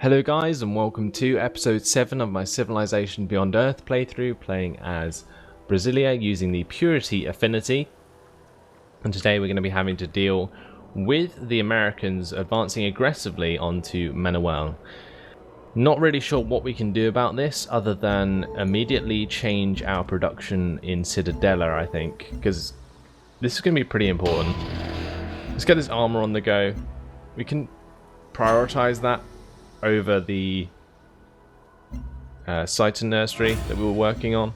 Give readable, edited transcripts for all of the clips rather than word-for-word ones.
Hello guys, and welcome to episode 7 of my Civilization Beyond Earth playthrough, playing as Brasilia using the Purity Affinity. And today we're going to be having to deal with the Americans advancing aggressively onto Manuel. Not really sure what we can do about this other than immediately change our production in Citadella, I think, because this is going to be pretty important. Let's get this armor on the go. We can prioritize that over the site and nursery that we were working on.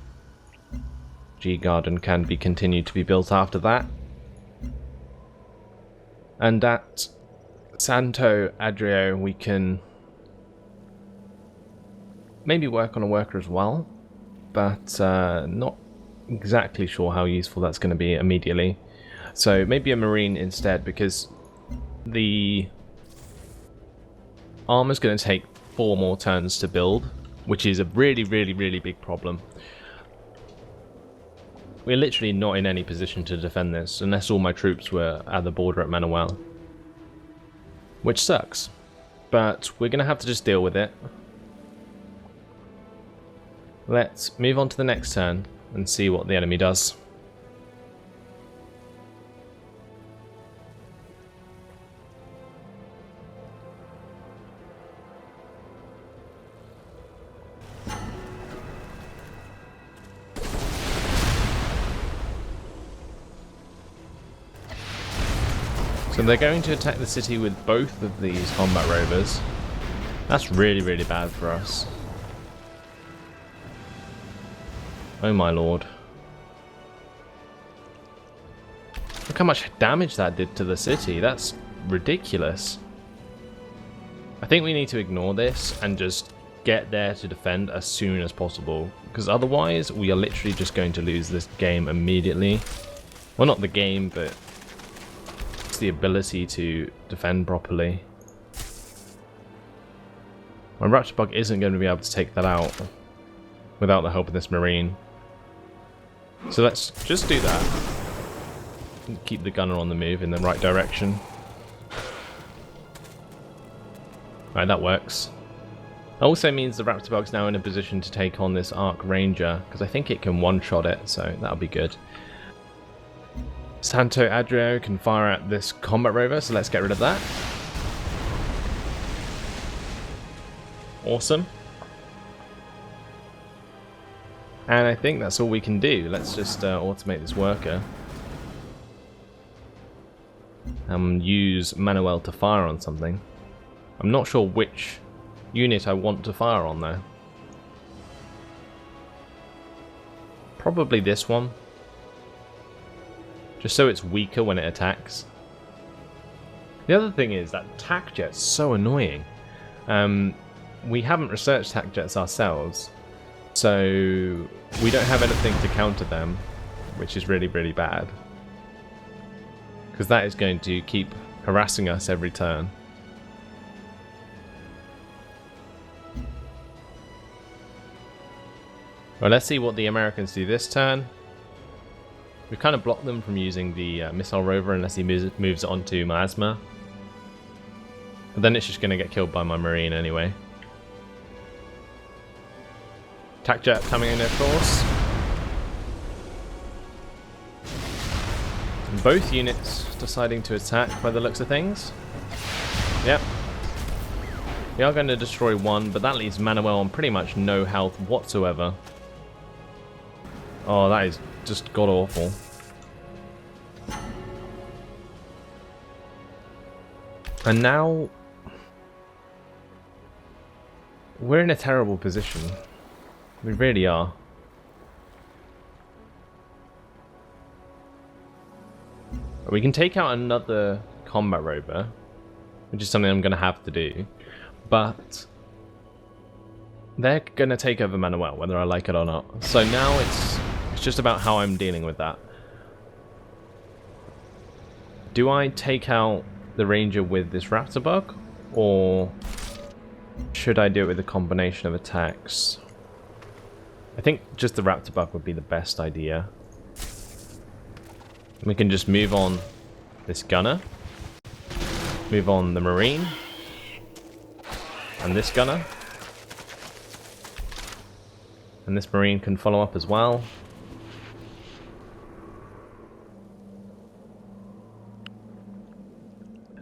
G Garden can be continued to be built after that. And at Santo Adrio we can maybe work on a worker as well, but not exactly sure how useful that's going to be immediately. So maybe a marine instead, because the armor's going to take 4 more turns to build, which is a really big problem. We're literally not in any position to defend this unless all my troops were at the border at Manuel, which sucks, but we're going to have to just deal with it. Let's move on to the next turn and see what the enemy does. So they're going to attack the city with both of these combat rovers. That's really bad for us. Oh my lord. Look how much damage that did to the city. That's ridiculous. I think we need to ignore this and just get there to defend as soon as possible, because otherwise we are literally just going to lose this game immediately. Well, not the game, but the ability to defend properly. My Raptor Bug isn't going to be able to take that out without the help of this Marine. So let's just do that. Keep the gunner on the move in the right direction. Right, that works. That also means the Raptor Bug's now in a position to take on this Arc Ranger, because I think it can one-shot it, so that'll be good. Santo Adrio can fire at this combat rover, so let's get rid of that. Awesome. And I think that's all we can do. Let's just automate this worker. And use Manuel to fire on something. I'm not sure which unit I want to fire on though. Probably this one. Just so it's weaker when it attacks. The other thing is that tac jet's so annoying. We haven't researched tac jets ourselves, so we don't have anything to counter them, which is really bad. Because that is going to keep harassing us every turn. Well, let's see what the Americans do this turn. We've kind of blocked them from using the missile rover unless he moves it onto Miasma. But then it's just going to get killed by my Marine anyway. Tac jet coming in, of course. And both units deciding to attack by the looks of things. Yep. We are going to destroy one, but that leaves Manuel on pretty much no health whatsoever. Oh, that is just god awful. And now we're in a terrible position. We really are. We can take out another combat rover, which is something I'm going to have to do, but they're going to take over Manuel whether I like it or not. So now it's just about how I'm dealing with that. Do I take out the Ranger with this Raptor Bug, or should I do it with a combination of attacks? I think just the Raptor Bug would be the best idea. We can just move on this gunner, move on the Marine, And this gunner. And this marine can follow up as well.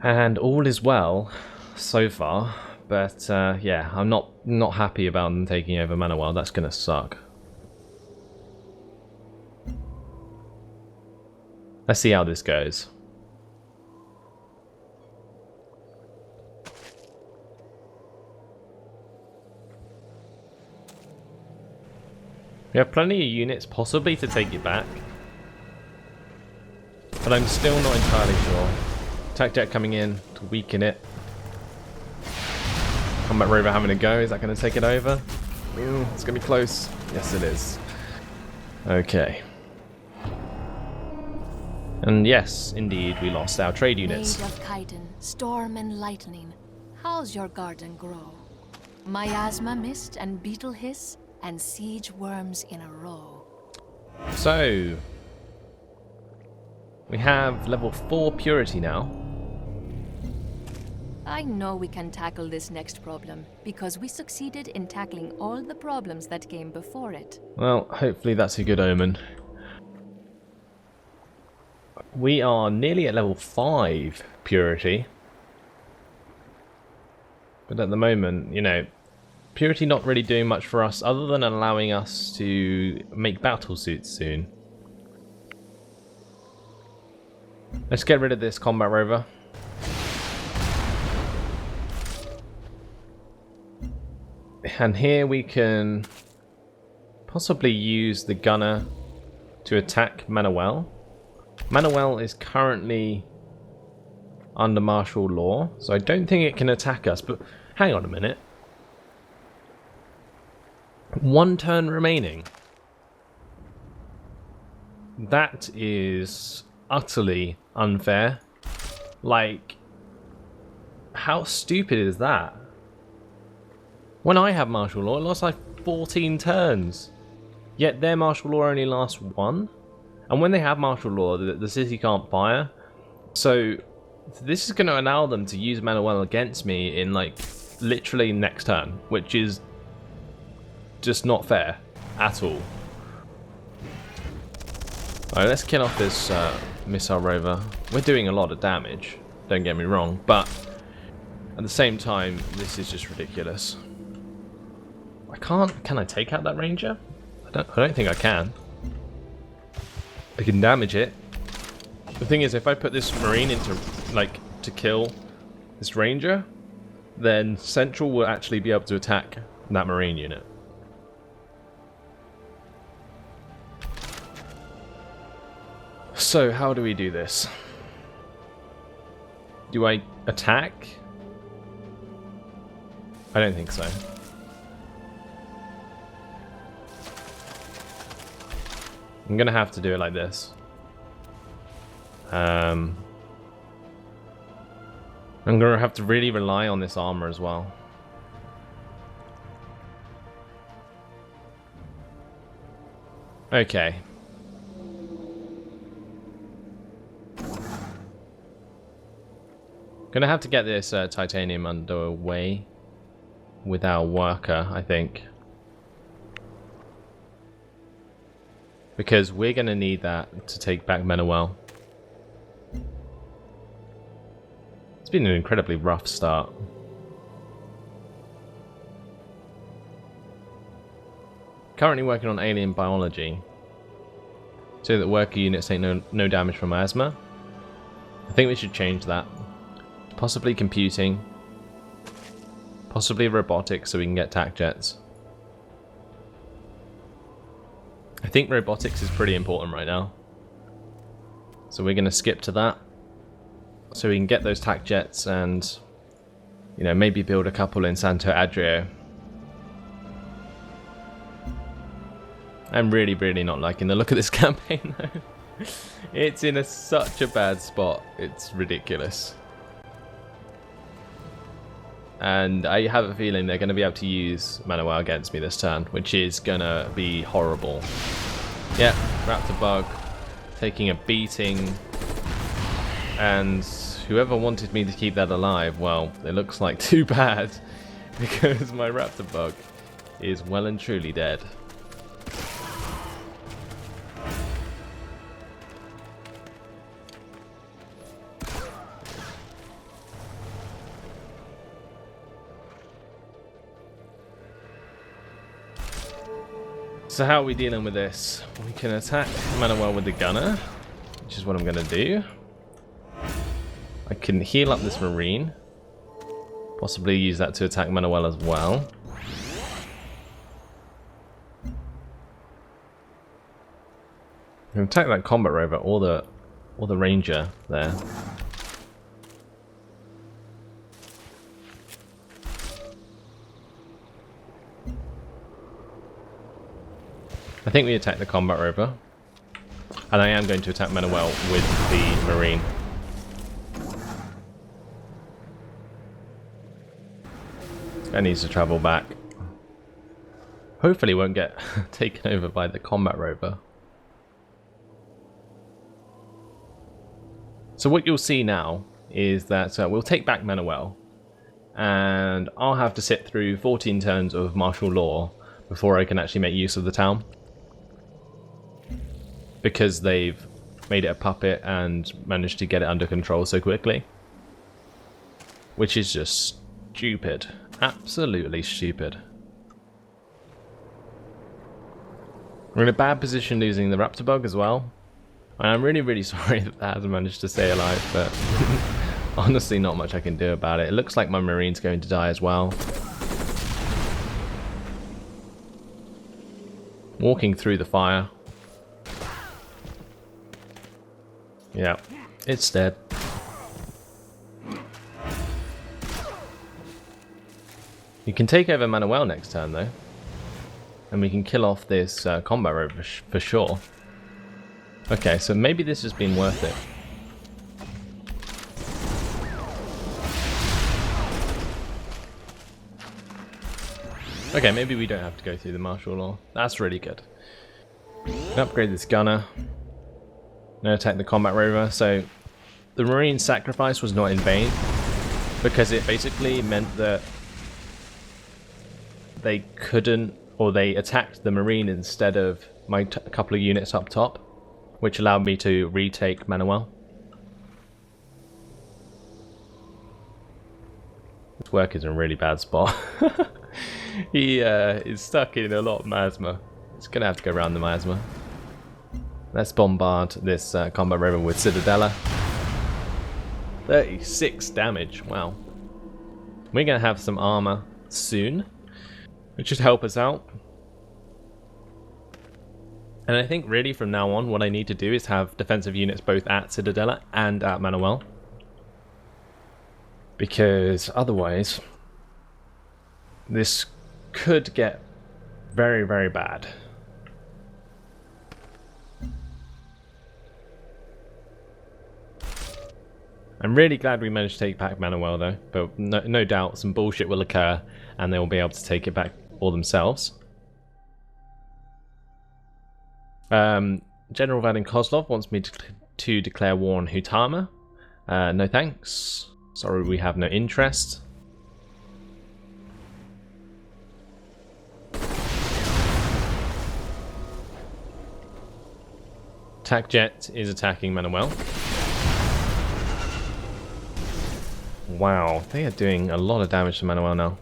And all is well so far, but yeah, I'm not happy about them taking over Manel. That's gonna suck. Let's see how this goes. We have plenty of units possibly to take it back, but I'm still not entirely sure. Attack jet coming in to weaken it. Combat rover having a go. Is that going to take it over? It's going to be close. Yes, it is. Okay. And yes, indeed, we lost our trade units. Maid of chitin, storm and lightning, how's your garden grow? Miasma mist and beetle hiss, and siege worms in a row. So, we have level 4 purity now. I know we can tackle this next problem, because we succeeded in tackling all the problems that came before it. Well, hopefully that's a good omen. We are nearly at level 5 purity. But at the moment, you know, purity not really doing much for us other than allowing us to make battle suits soon. Let's get rid of this combat rover. And here we can possibly use the gunner to attack Manel. Manel is currently under martial law, so I don't think it can attack us, but hang on a minute. 1 turn remaining. That is utterly unfair. Like, how stupid is that? When I have martial law, it lasts like 14 turns. Yet their martial law only lasts 1. And when they have martial law, the city can't fire. So this is going to allow them to use Manel against me in like literally next turn, which is just not fair at all. Alright, let's kill off this missile rover. We're doing a lot of damage, don't get me wrong, but at the same time, this is just ridiculous. Can I take out that ranger? I don't think I can. I can damage it. The thing is, if I put this marine into, like, to kill this ranger, then Central will actually be able to attack that marine unit. So, how do we do this? Do I attack? I don't think so. I'm gonna have to do it like this. I'm gonna have to really rely on this armor as well. Okay. Gonna have to get this titanium underway with our worker, I think. Because we're going to need that to take back Manel. It's been an incredibly rough start. Currently working on alien biology, so that worker units take no damage from miasma. I think we should change that. Possibly computing. Possibly robotics so we can get tac jets. I think robotics is pretty important right now. So we're going to skip to that. So we can get those tac jets and, you know, maybe build a couple in Santo Adrio. I'm really, really not liking the look of this campaign though. It's in such a bad spot. It's ridiculous. And I have a feeling they're going to be able to use Manel against me this turn, which is going to be horrible. Yeah, Raptor Bug taking a beating. And whoever wanted me to keep that alive, well, it looks like too bad. because my raptor bug is well and truly dead. So how are we dealing with this? We can attack Manuel with the gunner, which is what I'm going to do. I can heal up this marine. Possibly use that to attack Manuel as well. I can attack that combat rover or the ranger there. I think we attack the combat rover. And I am going to attack Manuel with the marine. Guy needs to travel back. Hopefully won't get taken over by the combat rover. So what you'll see now is that we'll take back Manuel. And I'll have to sit through 14 turns of martial law before I can actually make use of the town. Because they've made it a puppet and managed to get it under control so quickly. Which is just stupid. Absolutely stupid. We're in a bad position losing the raptor bug as well. And I'm really sorry that hasn't managed to stay alive, but honestly not much I can do about it. It looks like my marine's going to die as well. Walking through the fire. Yeah, it's dead. You can take over Manuel next turn though. And we can kill off this combat rover for sure. Okay, so maybe this has been worth it. Okay, maybe we don't have to go through the martial law. That's really good. Upgrade this gunner. Now attack the combat rover. So the marine sacrifice was not in vain, because it basically meant that they couldn't, or they attacked the marine instead of my couple of units up top, which allowed me to retake Manuel. This work is in a really bad spot. He is stuck in a lot of miasma. It's gonna have to go around the miasma. Let's bombard this combat rover with Citadella. 36 damage, wow. We're going to have some armor soon, which should help us out. And I think really from now on what I need to do is have defensive units both at Citadella and at Manuel. Because otherwise, this could get very bad. I'm really glad we managed to take back Manuel though, but no doubt some bullshit will occur and they will be able to take it back all themselves. General Vadim Kozlov wants me to declare war on Hutama. No thanks. Sorry, we have no interest. Attack jet is attacking Manuel. Wow, they are doing a lot of damage to Manuel now.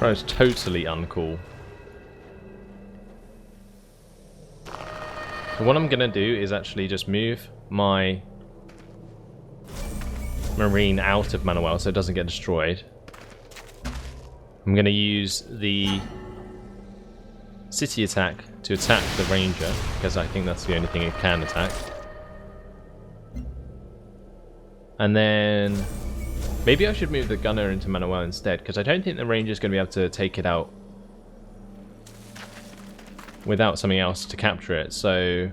That is totally uncool. So what I'm gonna do is actually just move my marine out of Manuel so it doesn't get destroyed. I'm gonna use the city attack to attack the ranger, because I think that's the only thing it can attack. And then maybe I should move the gunner into Manuel instead, because I don't think the ranger's going to be able to take it out without something else to capture it. So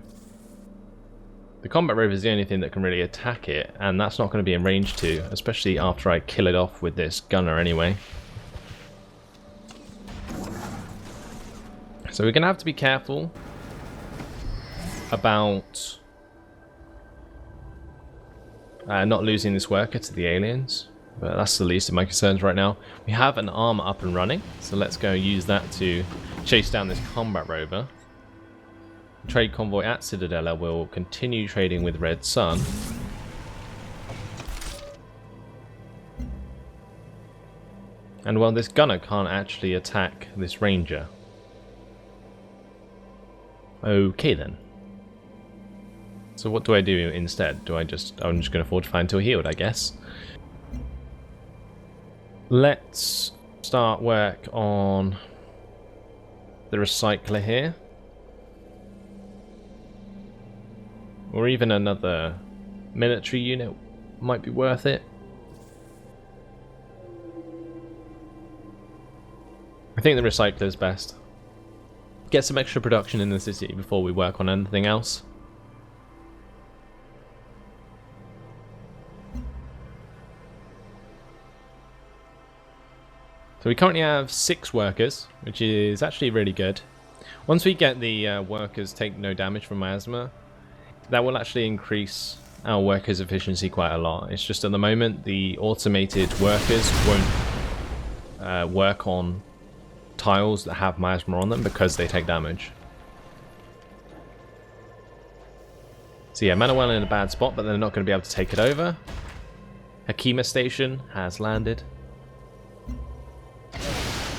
the combat rover is the only thing that can really attack it, and that's not going to be in range to, especially after I kill it off with this gunner anyway. So we're going to have to be careful about not losing this worker to the aliens. But that's the least of my concerns right now. We have an armor up and running, so let's go use that to chase down this combat rover. Trade convoy at Citadella will continue trading with Red Sun. And well, this gunner can't actually attack this ranger. Okay then. So what do I do instead? I'm just going to fortify until healed, I guess. Let's start work on the recycler here. Or even another military unit might be worth it. I think the recycler is best. Get some extra production in the city before we work on anything else. So we currently have 6 workers, which is actually really good. Once we get the workers take no damage from miasma, that will actually increase our workers' efficiency quite a lot. It's just at the moment the automated workers won't work on tiles that have miasma on them because they take damage. So yeah, Manuel in a bad spot, but they're not going to be able to take it over. Hakima Station has landed.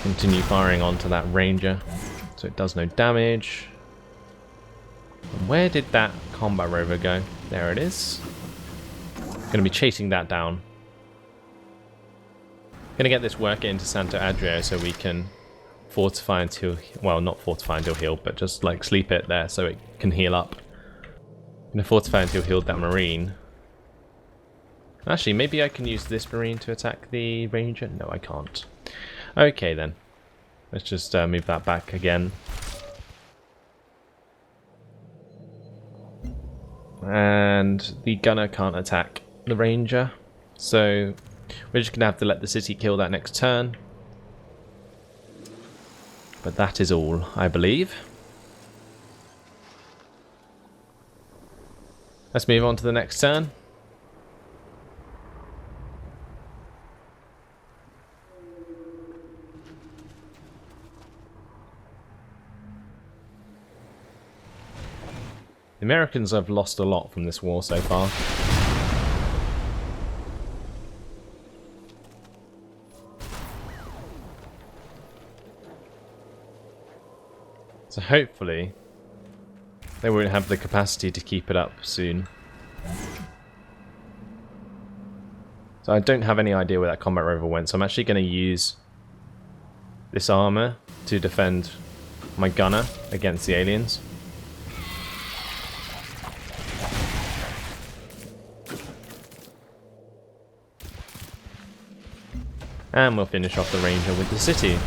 Continue firing onto that ranger so it does no damage. And where did that combat rover go? There it is. Going to be chasing that down. Going to get this worker into Santo Adrio so we can fortify until, well, not fortify until healed, but just like sleep it there so it can heal up. Going to fortify until healed that marine. Actually, maybe I can use this marine to attack the ranger. No, I can't. Okay then. Let's just move that back again. And the gunner can't attack the ranger, so we're just gonna have to let the city kill that next turn. But that is all, I believe. Let's move on to the next turn. The Americans have lost a lot from this war so far. So hopefully they won't have the capacity to keep it up soon. So I don't have any idea where that combat rover went, so I'm actually going to use this armor to defend my gunner against the aliens. And we'll finish off the ranger with the city.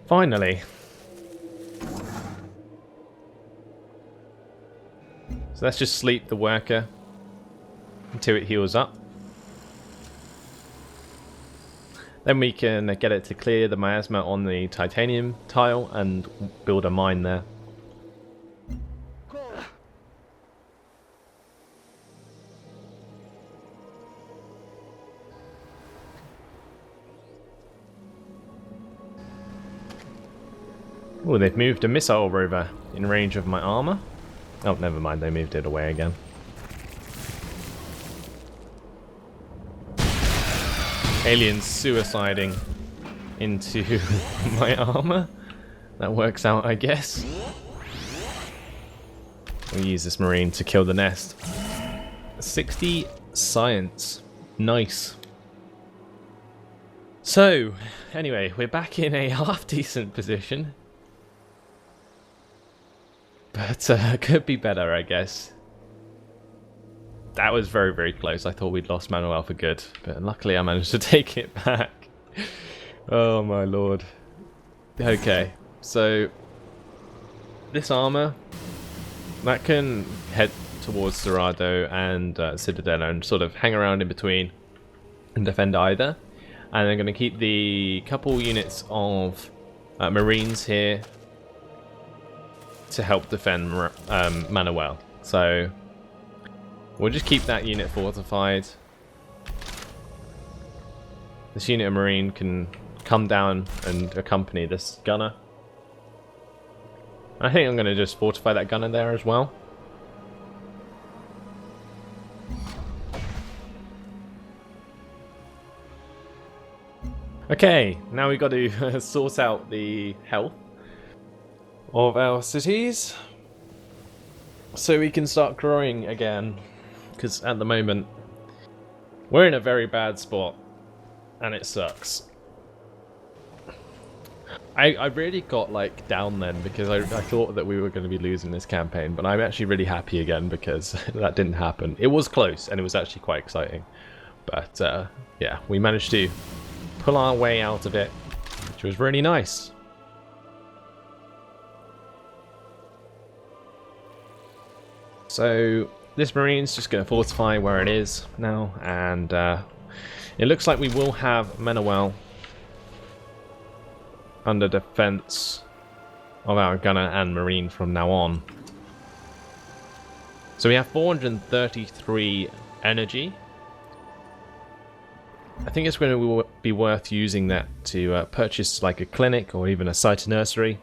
Finally. So let's just sleep the worker until it heals up. Then we can get it to clear the miasma on the titanium tile and build a mine there. Oh, they've moved a missile rover in range of my armor. Oh, never mind, they moved it away again. Aliens suiciding into my armor. That works out, I guess. We'll use this marine to kill the nest. 60 science. Nice. So, anyway, we're back in a half-decent position. But could be better, I guess. That was very, very close. I thought we'd lost Manuel for good, but luckily I managed to take it back. Oh my lord. Okay, so this armor, that can head towards Dorado and Citadella and sort of hang around in between and defend either. And I'm going to keep the couple units of Marines here to help defend Manuel. So We'll just keep that unit fortified. This unit of Marine can come down and accompany this gunner. I think I'm going to just fortify that gunner there as well. Okay, now we've got to sort out the health of our cities so we can start growing again, because at the moment we're in a very bad spot and it sucks. I really got like down then because I thought that we were going to be losing this campaign, but I'm actually really happy again because that didn't happen. It was close and it was actually quite exciting, but yeah, we managed to pull our way out of it, which was really nice. So this Marine's just going to fortify where it is now, and it looks like we will have Manuel under defense of our gunner and Marine from now on. So we have 433 energy. I think it's going to be worth using that to purchase like a clinic or even a site nursery.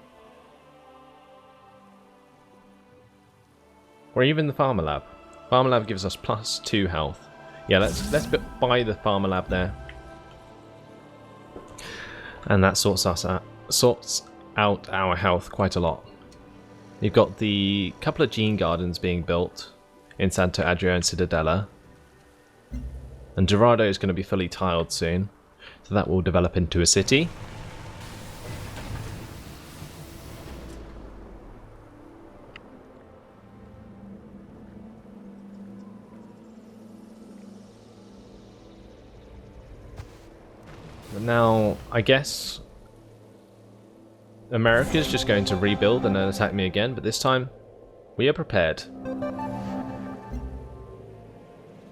Or even the Farmer Lab. Farmer Lab gives us +2 health. Yeah, let's buy the Farmer Lab there. And that sorts out our health quite a lot. You've got the couple of gene gardens being built in Santo Adria and Cittadella. And Dorado is going to be fully tiled soon, so that will develop into a city. But now, I guess America's just going to rebuild and then attack me again, but this time we are prepared.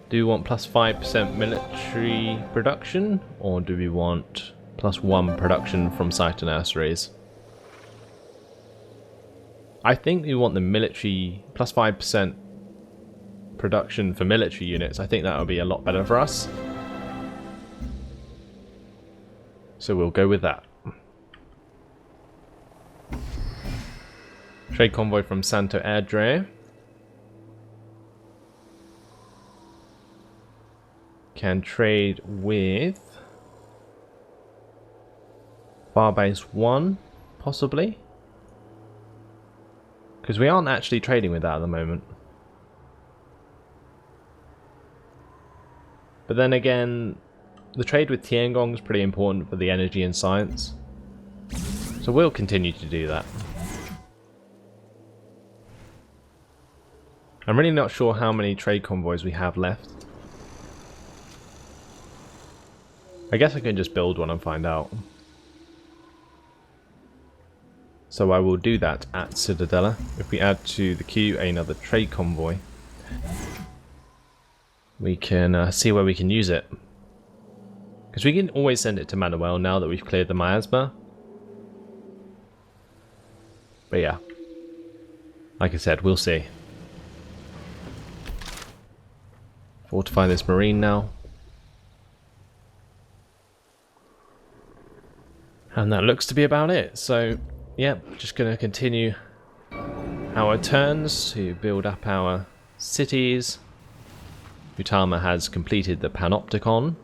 Do we want +5% military production, or do we want +1 production from site nurseries? I think we want the military +5% production for military units. I think that would be a lot better for us. So we'll go with that. Trade convoy from Santo Adria. Can trade with Farbase 1, possibly? Because we aren't actually trading with that at the moment. But then again, the trade with Tiangong is pretty important for the energy and science. So we'll continue to do that. I'm really not sure how many trade convoys we have left. I guess I can just build one and find out. So I will do that at Cittadella. If we add to the queue another trade convoy, we can see where we can use it. Because we can always send it to Manuel now that we've cleared the miasma. But yeah, like I said, we'll see. Fortify this Marine now. And that looks to be about it. So, yeah, just going to continue our turns to build up our cities. Utama has completed the Panopticon.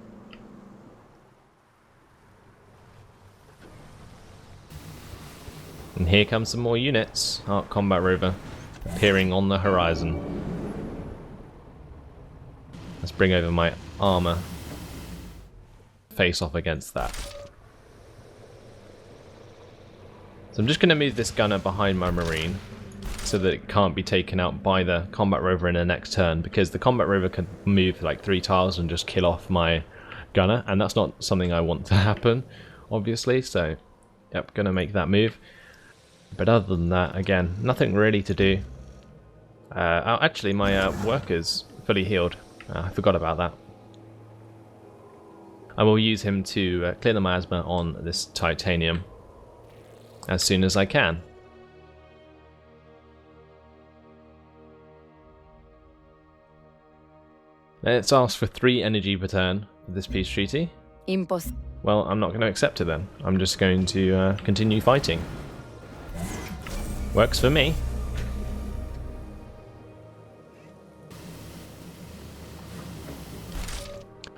And here comes some more units. Arc Combat Rover appearing on the horizon. Let's bring over my armor. Face off against that. So I'm just going to move this gunner behind my Marine so that it can't be taken out by the Combat Rover in the next turn, because the Combat Rover can move like 3 tiles and just kill off my gunner, and that's not something I want to happen, obviously, so yep, going to make that move. But other than that, again, nothing really to do. Actually, my worker's fully healed. I forgot about that. I will use him to clear the miasma on this titanium as soon as I can. Let's ask for 3 energy per turn for this peace treaty. Well, I'm not going to accept it then. I'm just going to continue fighting. Works for me.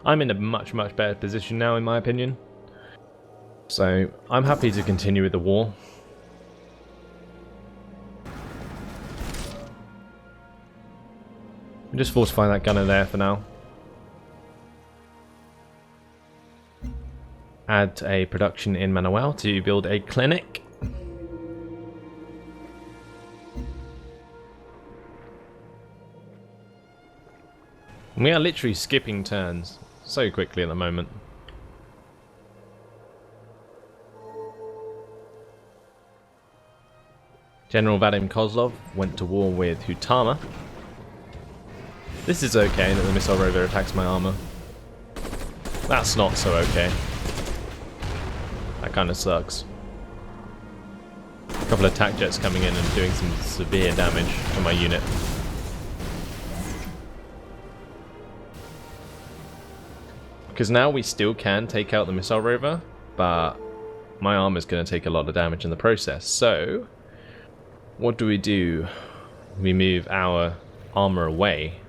I'm in a much better position now, in my opinion. So, I'm happy to continue with the war. Just fortify that gunner there for now. Add a production in Manuel to build a clinic. We are literally skipping turns so quickly at the moment. General Vadim Kozlov went to war with Hutama. This is okay that the missile rover attacks my armor. That's not so okay. That kind of sucks. A couple of attack jets coming in and doing some severe damage to my unit. Because now we still can take out the missile rover, but my armor is going to take a lot of damage in the process. So, what do? We move our armor away.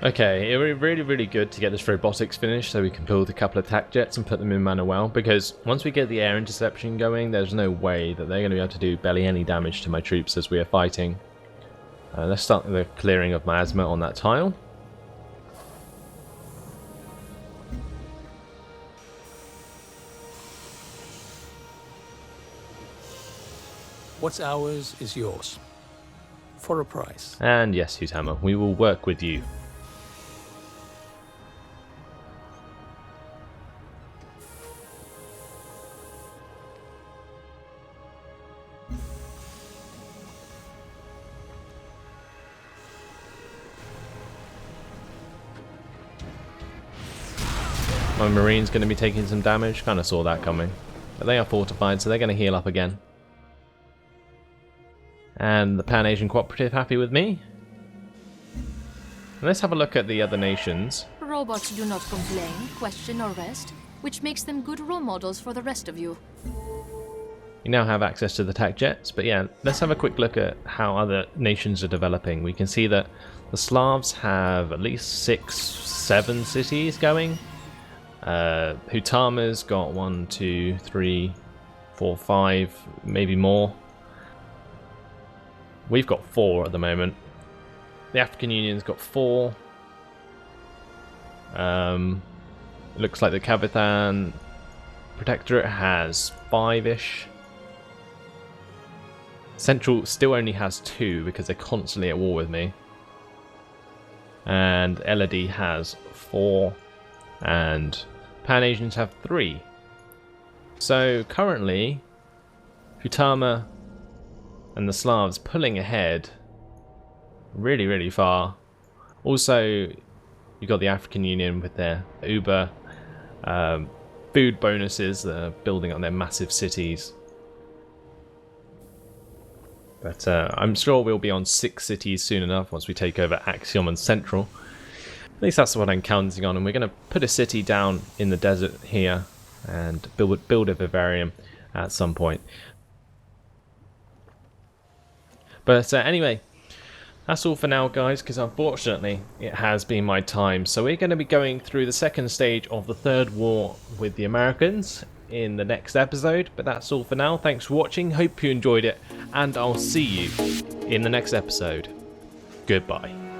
Okay, it would be really good to get this robotics finished so we can build a couple of attack jets and put them in Manuel, because once we get the air interception going, there's no way that they're going to be able to do barely any damage to my troops as we are fighting. Let's start the clearing of miasma on that tile. What's ours is yours. For a price. And yes, Hutama, we will work with you. My marine's going to be taking some damage, kind of saw that coming. But they are fortified, so they're going to heal up again. And the Pan-Asian Cooperative happy with me. And let's have a look at the other nations. Robots do not complain, question or rest, which makes them good role models for the rest of you. You now have access to the attack jets, but yeah, let's have a quick look at how other nations are developing. We can see that the Slavs have at least 6-7 cities going. Hutama's got 1, 2, 3, 4, 5, maybe more. We've got 4 at the moment. The African Union's got 4. It looks like the Kavithan Protectorate has 5-ish. Central still only has 2 because they're constantly at war with me. And Eridani has 4. And Pan-Asians have 3. So currently, Hutama and the Slavs pulling ahead really far. Also, you've got the African Union with their Uber food bonuses that are building up their massive cities. But I'm sure we'll be on 6 cities soon enough once we take over Axiom and Central. At least that's what I'm counting on, and we're going to put a city down in the desert here and build a vivarium at some point. But anyway, that's all for now, guys, because unfortunately it has been my time. So we're going to be going through the second stage of the third war with the Americans in the next episode. But that's all for now. Thanks for watching. Hope you enjoyed it, and I'll see you in the next episode. Goodbye.